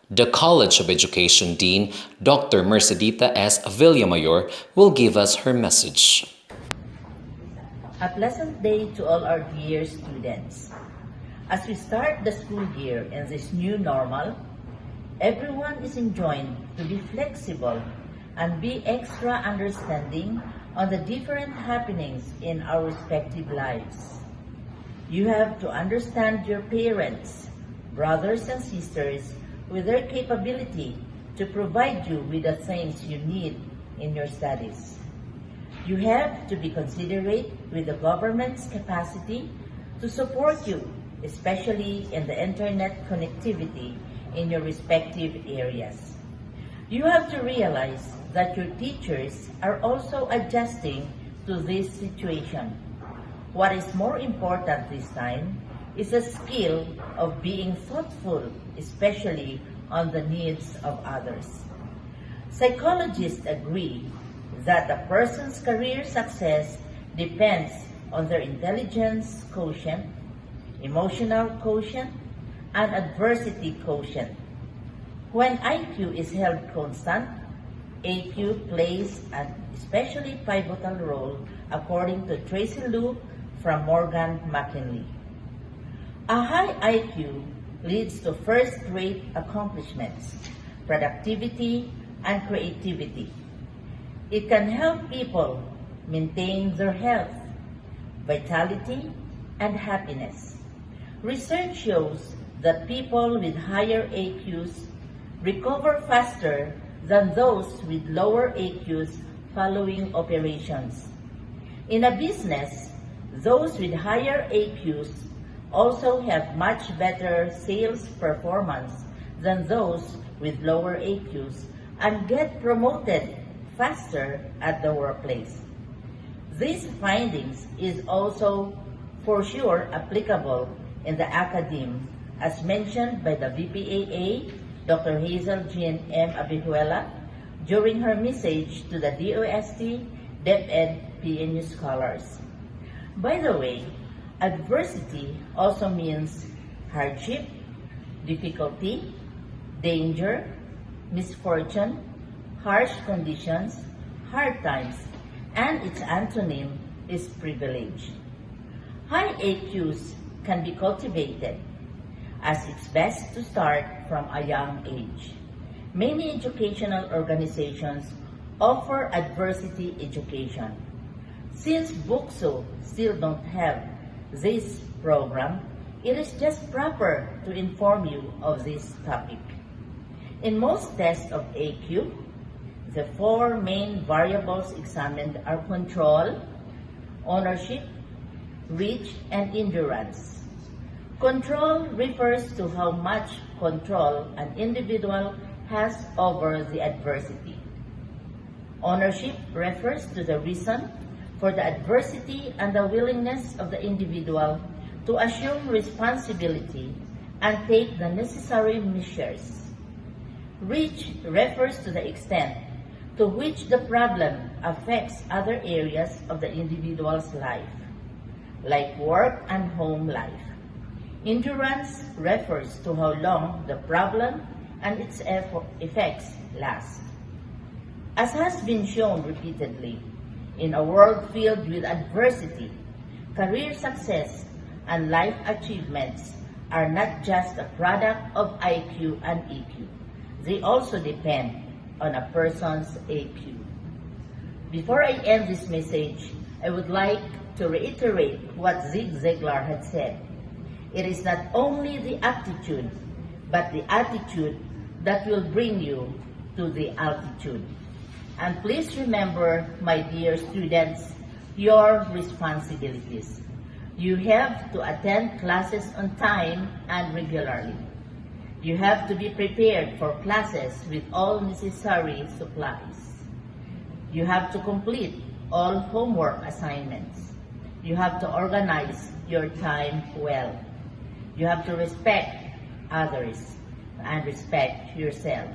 The College of Education Dean, Dr. Mercedita S. Villamayor, will give us her message. A pleasant day to all our dear students. As we start the school year in this new normal, everyone is enjoined to be flexible and be extra understanding on the different happenings in our respective lives. You have to understand your parents, brothers and sisters, with their capability to provide you with the things you need in your studies. You have to be considerate with the government's capacity to support you, especially in the internet connectivity in your respective areas. You have to realize that your teachers are also adjusting to this situation. What is more important this time is the skill of being thoughtful, especially on the needs of others. Psychologists agree that a person's career success depends on their intelligence quotient, emotional quotient, and adversity quotient. When IQ is held constant, AQ plays an especially pivotal role according to Tracy Liu from Morgan McKinley. A high IQ leads to first-rate accomplishments, productivity, and creativity. It can help people maintain their health, vitality, and happiness. Research shows that people with higher AQs recover faster than those with lower AQs following operations. In a business, those with higher AQs also have much better sales performance than those with lower AQs and get promoted faster at the workplace. These findings is also for sure applicable in the academe, as mentioned by the VPAA, Dr. Hazel Jean M. Abihuela, during her message to the DOST DepEd PNU scholars. By the way, adversity also means hardship, difficulty, danger, misfortune, harsh conditions, hard times, and its antonym is privilege. High AQs can be cultivated, as it's best to start from a young age. Many educational organizations offer adversity education. Since BUCSO still don't have this program, it is just proper to inform you of this topic. In most tests of AQ, the four main variables examined are control, ownership, reach, and endurance. Control refers to how much control an individual has over the adversity. Ownership refers to the reason for the adversity and the willingness of the individual to assume responsibility and take the necessary measures. Reach refers to the extent to which the problem affects other areas of the individual's life, like work and home life. Endurance refers to how long the problem and its effects last. As has been shown repeatedly, in a world filled with adversity, career success and life achievements are not just a product of IQ and EQ. They also depend on a person's AQ. Before I end this message, I would like to reiterate what Zig Ziglar had said. It is not only the aptitude, but the attitude that will bring you to the altitude. And please remember, my dear students, your responsibilities. You have to attend classes on time and regularly. You have to be prepared for classes with all necessary supplies. You have to complete all homework assignments. You have to organize your time well. You have to respect others and respect yourself.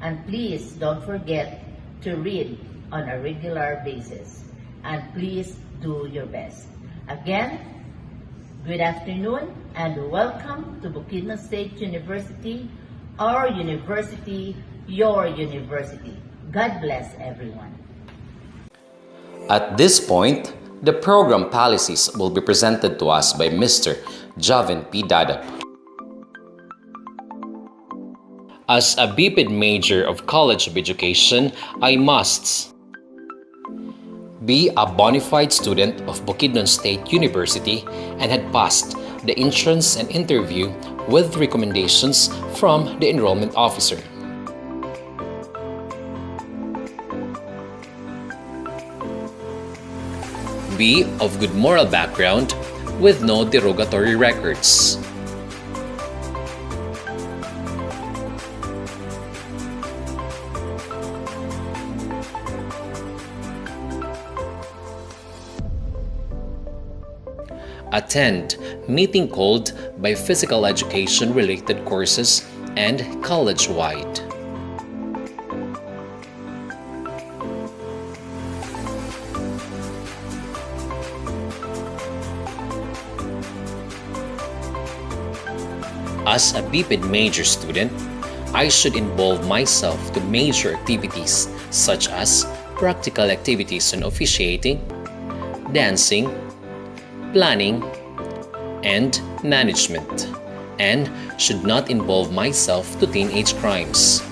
And please don't forget to read on a regular basis. And please do your best. Again, good afternoon and welcome to Bukidnon State University Our university, your university. God bless everyone. At this point, the program policies will be presented to us by Mr. Javin P. Dadap. As a BPED major of College of Education, I must be a bona fide student of Bukidnon State University and had passed the entrance and interview with recommendations from the enrollment officer. Be of good moral background with no derogatory records. Attend meeting called by physical education related courses and college-wide. As a BPED major student, I should involve myself to major activities such as practical activities in officiating, dancing, planning, and management, and should not involve myself to teenage crimes.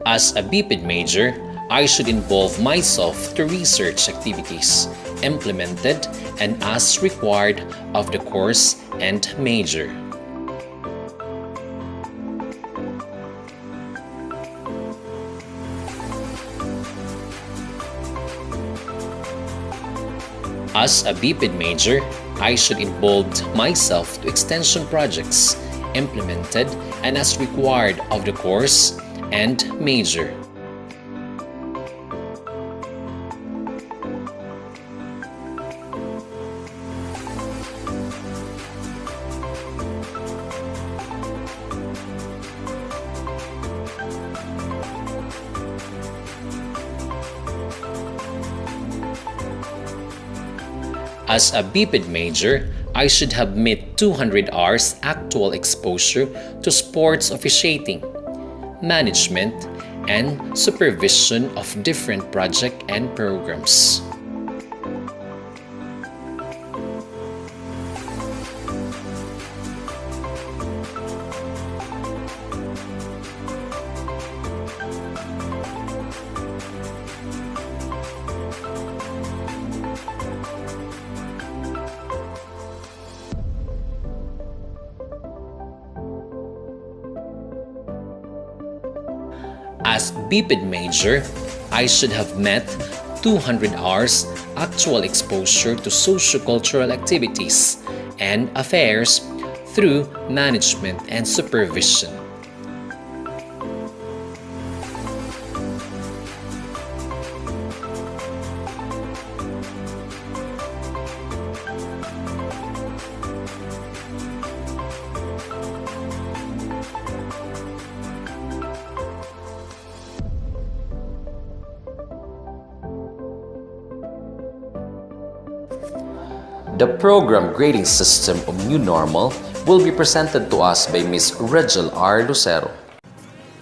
As a BPED major, I should involve myself to research activities implemented and as required of the course and major. As a BPED major, I should involve myself to extension projects implemented and as required of the course and major. As a BPED major, I should have met 200 hours actual exposure to sports officiating, management, and supervision of different projects and programs. As BPED major, I should have met 200 hours actual exposure to sociocultural activities and affairs through management and supervision. The program grading system of New Normal will be presented to us by Ms. Regel R. Lucero.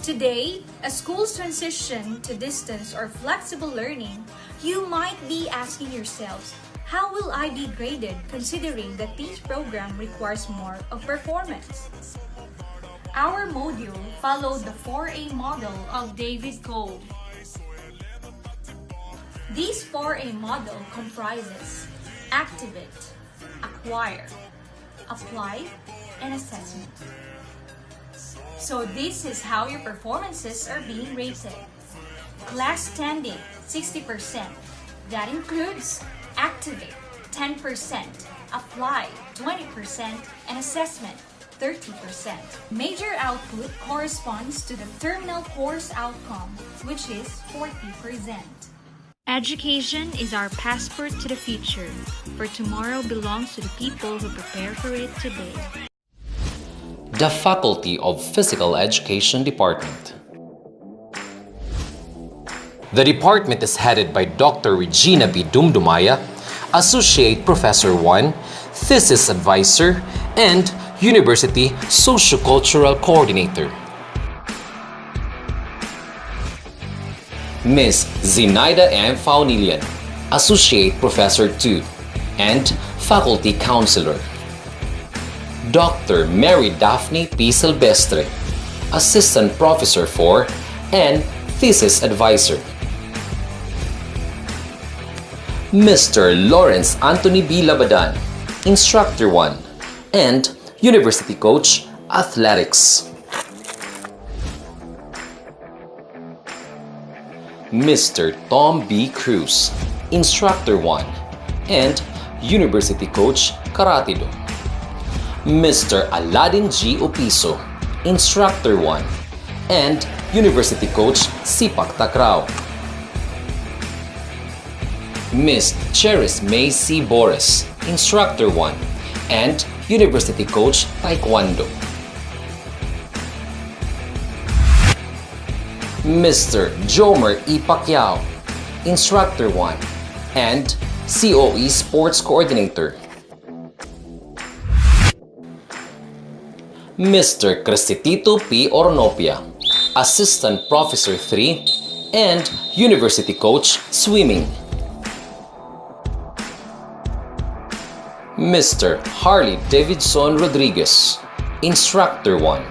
Today, as schools transition to distance or flexible learning, you might be asking yourselves, how will I be graded considering that this program requires more of performance? Our module followed the 4A model of David Cole. This 4A model comprises activate, acquire, apply, and assessment. So this is how your performances are being rated. Class standing, 60%. That includes activate, 10%, apply, 20%, and assessment, 30%. Major output corresponds to the terminal course outcome, which is 40%. Education is our passport to the future, for tomorrow belongs to the people who prepare for it today. The Faculty of Physical Education Department. The department is headed by Dr. Regina B. Dumdumaya, Associate Professor 1, Thesis Advisor, and University Sociocultural Coordinator. Ms. Zinaida M. Faunilian, Associate Professor 2, and Faculty Counselor. Dr. Mary Daphne P. Silvestre, Assistant Professor 4 and Thesis Advisor. Mr. Lawrence Anthony B. Labadan, Instructor 1 and University Coach Athletics. Mr. Tom B. Cruz, Instructor 1 and University Coach Karate Do. Mr. Aladdin G. Opiso, Instructor 1 and University Coach Sipak Takraw. Ms. Cheris May C. Boris, Instructor 1 and University Coach Taekwondo. Mr. Jomer E. Pacquiao, Instructor 1 and COE Sports Coordinator. Mr. Cristitito P. Ornopia, Assistant Professor 3 and University Coach Swimming. Mr. Harley Davidson Rodriguez, Instructor 1.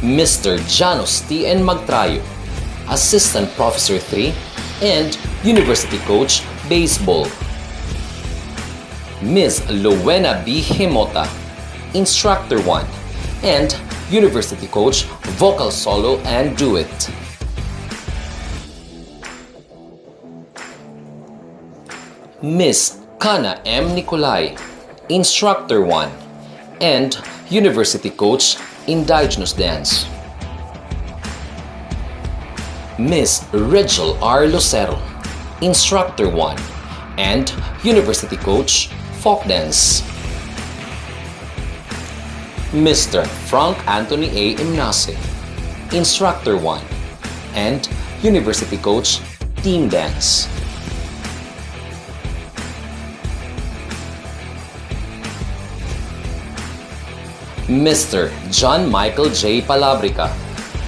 Mr. Janos T. N. Magtrayo, Assistant Professor 3 and University Coach Baseball. Ms. Luena B. Himota, Instructor 1 and University Coach Vocal Solo and Duet. Ms. Kana M. Nicolai, Instructor 1 and University Coach Indigenous Dance. Ms. Rachel R. Lucero, Instructor 1 and University Coach Folk Dance. Mr. Frank Anthony A. Imnase, Instructor 1 and University Coach Team Dance. Mr. John Michael J. Palabrica,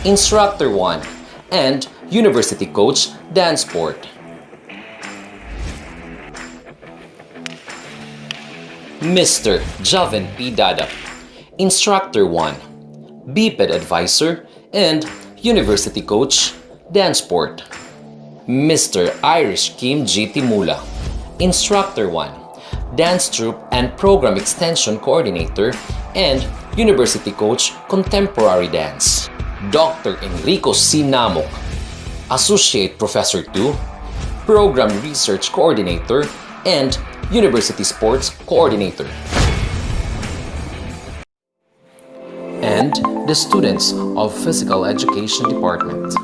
Instructor 1 and University Coach Dance Sport. Mr. Javen P. Dada, Instructor 1, BPED Advisor and University Coach Dance Sport. Mr. Irish Kim G. Timula, Instructor 1, Dance Troupe and Program Extension Coordinator and University Coach Contemporary Dance. Dr. Enrico C. Namok, Associate Professor 2, Program Research Coordinator and University Sports Coordinator. And the students of Physical Education Department.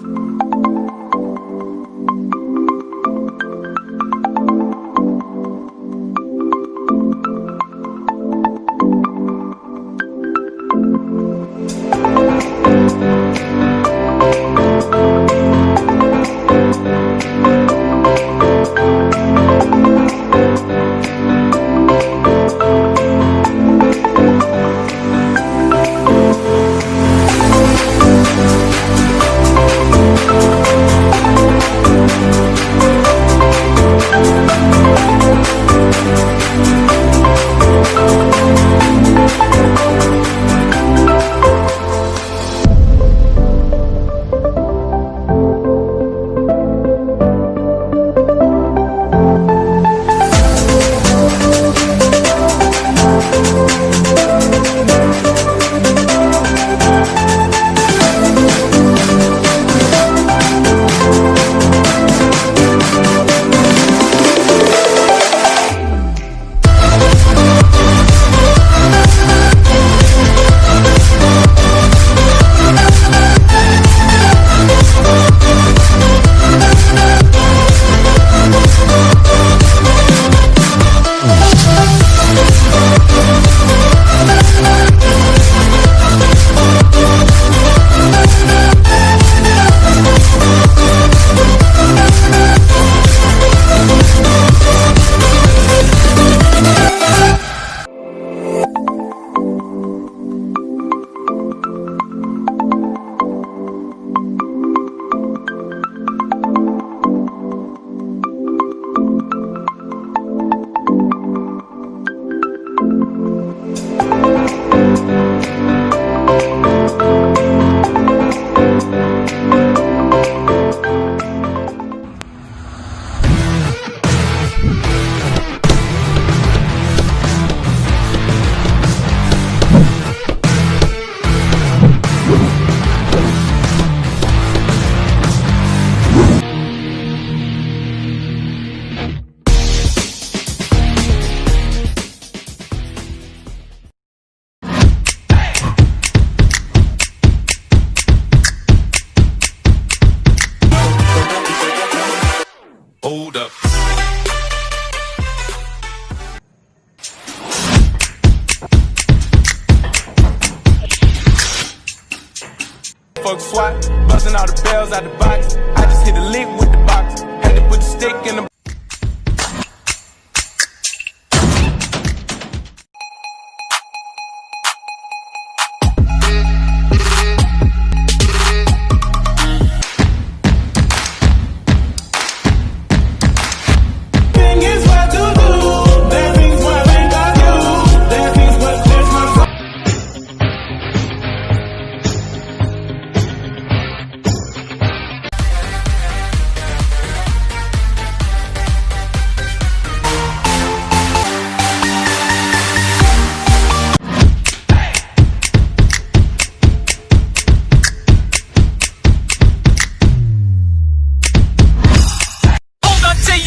drug swat, busting all the bells out the box. I just hit a lick with the box, had to put the stick in the.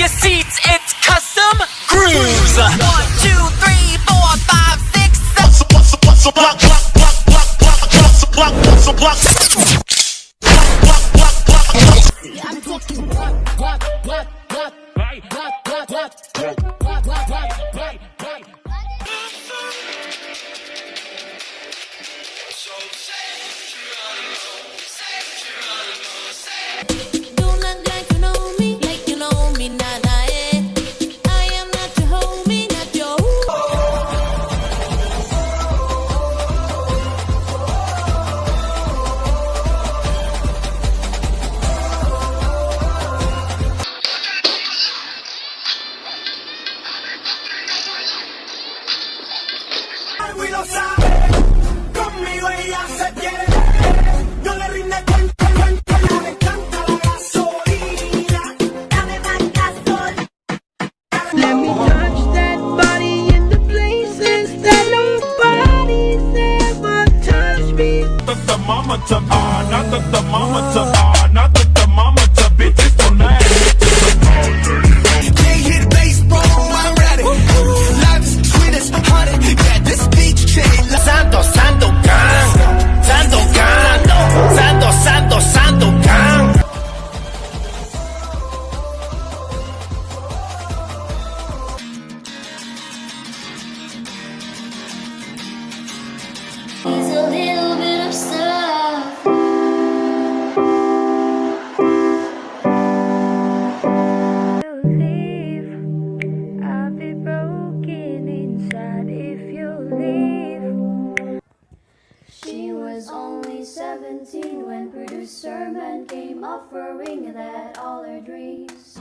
Seats, it's custom grooves. 1, 2, 3, 4, 5, 6, 7. Don't act like you know me, like you know me, nah, nah, eh. I am not your homie, not your lo sabe, conmigo ella se quiere, no le rinde cuenta, le encanta la gasolina, dame más gasolina. Let me touch that body in the places that nobody's ever touched me. The thermometer, not the thermometer, not the thermometer, bitches don't ask. Can't hit baseball, I'm ready. Life is sweet as honey, yeah, this beach chain. Santo, Santo Gang, Santo Gang, no, Santo, Santo, Santo Gang. Needs a little bit of stuff. Leave, I'll be broken inside if you leave. She was only 17 when producer man came offering that all her dreams.